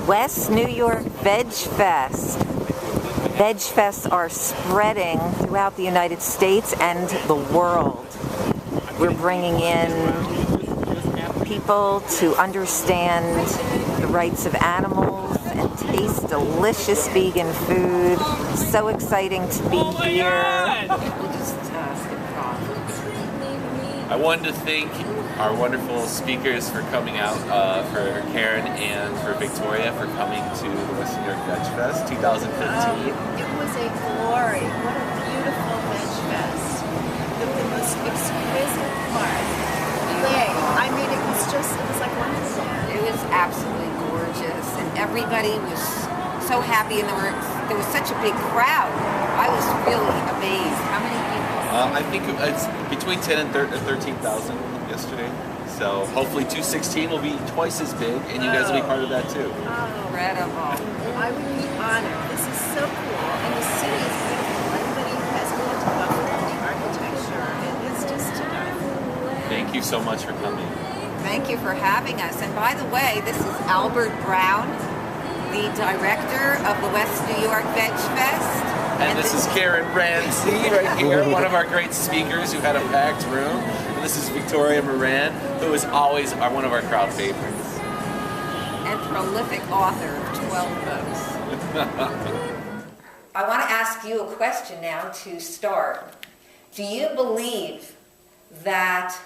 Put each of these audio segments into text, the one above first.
West New York Vegfest. Vegfests are spreading throughout the United States and the world. We're bringing in people to understand the rights of animals and taste delicious vegan food. So exciting to be here. I wanted to thank our wonderful speakers for coming out, for Karen and for Victoria for coming to the West New York Vegfest 2015. It was a glory. What a beautiful Vegfest. The most exquisite part. I mean, it was like wonderful. It was absolutely gorgeous, and everybody was so happy, and there was such a big crowd. I was really amazed. How many people? I think it's between 10 and 13,000 yesterday. So hopefully 216 will be twice as big, and you guys will be part of that too. Incredible. I would be honored. This is so cool. And the city is beautiful. Everybody has really to love the architecture. It's just to die for. Thank you so much for coming. Thank you for having us. And by the way, this is Albert Brown, the director of the West New York Vegfest. And this is Karen Ranzi right here, one of our great speakers who had a packed room. And this is Victoria Moran, who is always one of our crowd favorites. And prolific author of 12 books. I want to ask you a question now to start. Do you believe that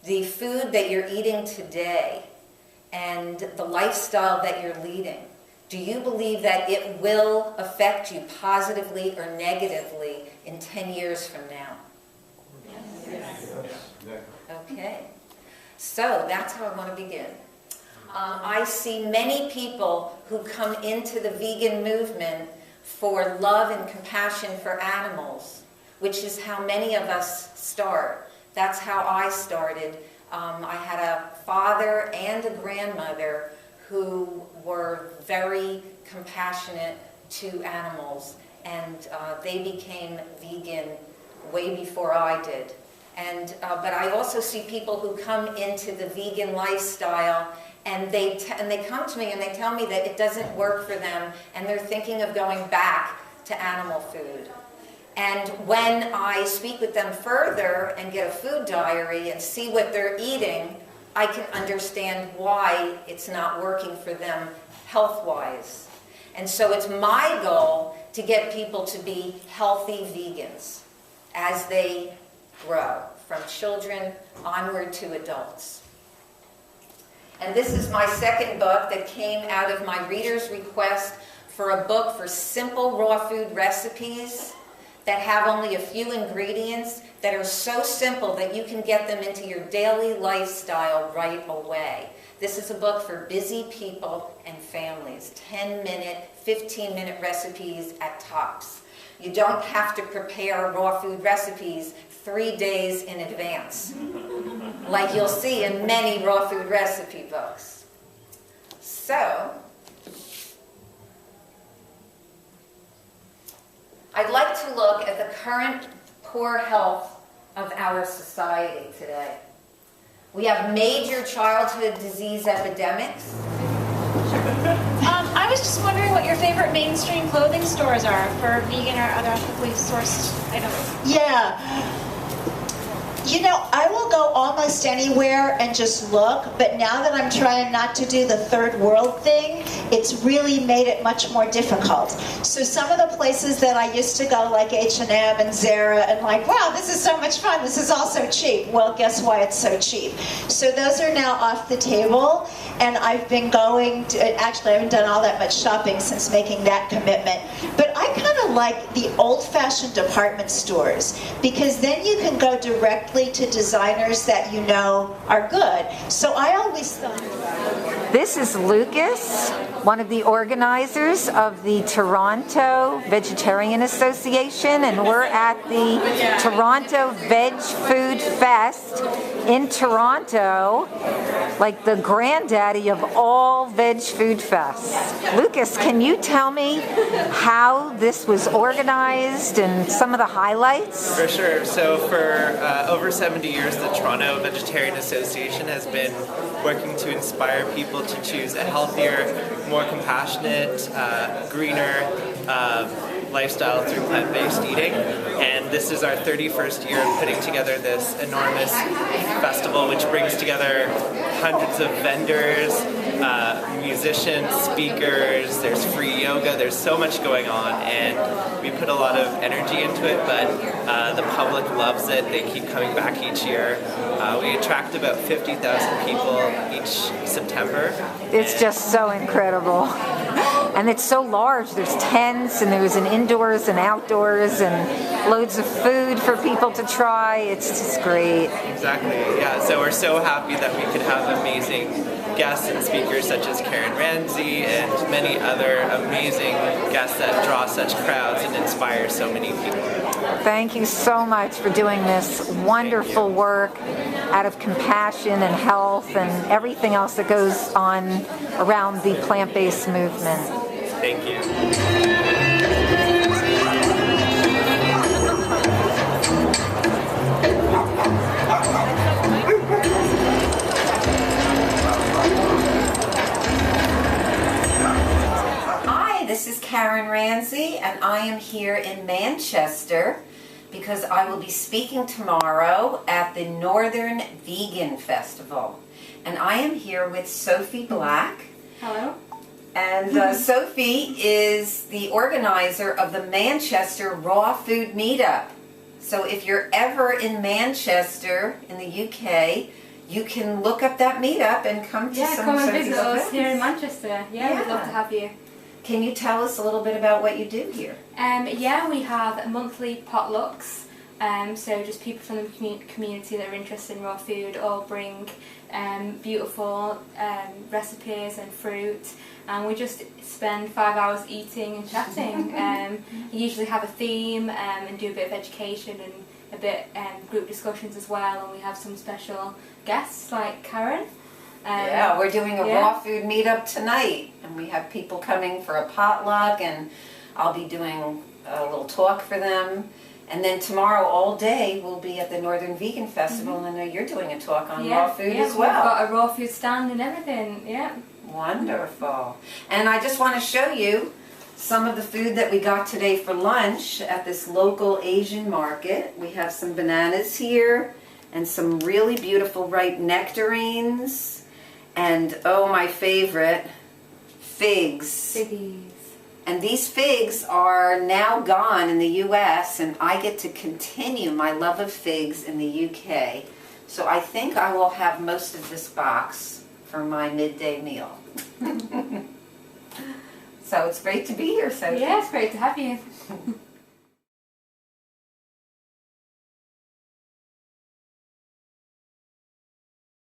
the food that you're eating today and the lifestyle that you're leading, do you believe that it will affect you positively or negatively in 10 years from now? Yes. Okay. So that's how I want to begin. I see many people who come into the vegan movement for love and compassion for animals, which is how many of us start. That's how I started. I had a father and a grandmother who were very compassionate to animals, and they became vegan way before I did. And but I also see people who come into the vegan lifestyle, and they come to me and they tell me that it doesn't work for them, and they're thinking of going back to animal food. And when I speak with them further and get a food diary and see what they're eating, I can understand why it's not working for them health-wise. And so it's my goal to get people to be healthy vegans as they grow, from children onward to adults. And this is my second book that came out of my reader's request for a book for simple raw food recipes that have only a few ingredients that are so simple that you can get them into your daily lifestyle right away. This is a book for busy people and families. 10-minute, 15-minute recipes at tops. You don't have to prepare raw food recipes 3 days in advance, like you'll see in many raw food recipe books. So, I'd like to look at the current poor health of our society today. We have major childhood disease epidemics. I was just wondering what your favorite mainstream clothing stores are for vegan or other ethically sourced items. Yeah. You know, I will go almost anywhere and just look, but now that I'm trying not to do the third world thing, it's really made it much more difficult. So some of the places that I used to go, like H&M and Zara, and like, wow, this is so much fun, this is all so cheap. Well, guess why it's so cheap? So those are now off the table, and I've been going to, actually I haven't done all that much shopping since making that commitment, but I kind of like the old-fashioned department stores, because then you can go directly to designers that you know are good. So I always thought... This is Lucas, one of the organizers of the Toronto Vegetarian Association, and we're at the Toronto Veg Food Fest in Toronto, like the granddaddy of all veg food fests. Lucas, can you tell me how this was organized and some of the highlights? For sure. So for over 70 years, the Toronto Vegetarian Association has been working to inspire people to choose a healthier, more compassionate, greener lifestyle through plant-based eating. And this is our 31st year of putting together this enormous festival, which brings together hundreds of vendors, musicians, speakers, there's free yoga, there's so much going on, and we put a lot of energy into it, but the public loves it. They keep coming back each year. We attract about 50,000 people each September. It's just so incredible. And it's so large. There's tents, and there's an indoors and outdoors, and loads of food for people to try. It's just great. Exactly, yeah. So we're so happy that we could have amazing guests and speakers such as Karen Ranzi and many other amazing guests that draw such crowds and inspire so many people. Thank you so much for doing this wonderful work out of compassion and health and everything else that goes on around the plant-based movement. Thank you. This is Karen Ranzi, and I am here in Manchester because I will be speaking tomorrow at the Northern Vegan Festival. And I am here with Sophie Black. Hello. And Sophie is the organizer of the Manchester Raw Food Meetup. So if you're ever in Manchester in the UK, you can look up that meetup and come to some come and Sophie's visit us events. here in Manchester. Yeah, we'd love to have you. Can you tell us a little bit about what you do here? Yeah, we have monthly potlucks. So just people from the community that are interested in raw food all bring beautiful recipes and fruit, and we just spend 5 hours eating and chatting. We usually have a theme and do a bit of education and a bit group discussions as well, and we have some special guests like Karen. Yeah, we're doing a raw food meetup tonight, and we have people coming for a potluck, and I'll be doing a little talk for them. And then tomorrow all day we'll be at the Northern Vegan Festival, and I know you're doing a talk on raw food as well. We've got a raw food stand and everything, yeah. Wonderful. And I just want to show you some of the food that we got today for lunch at this local Asian market. We have some bananas here, and some really beautiful ripe nectarines. And, oh, my favorite, figs. Figgies. And these figs are now gone in the U.S., and I get to continue my love of figs in the U.K. So I think I will have most of this box for my midday meal. So it's great to be here, Sophie. Yeah, it's great to have you.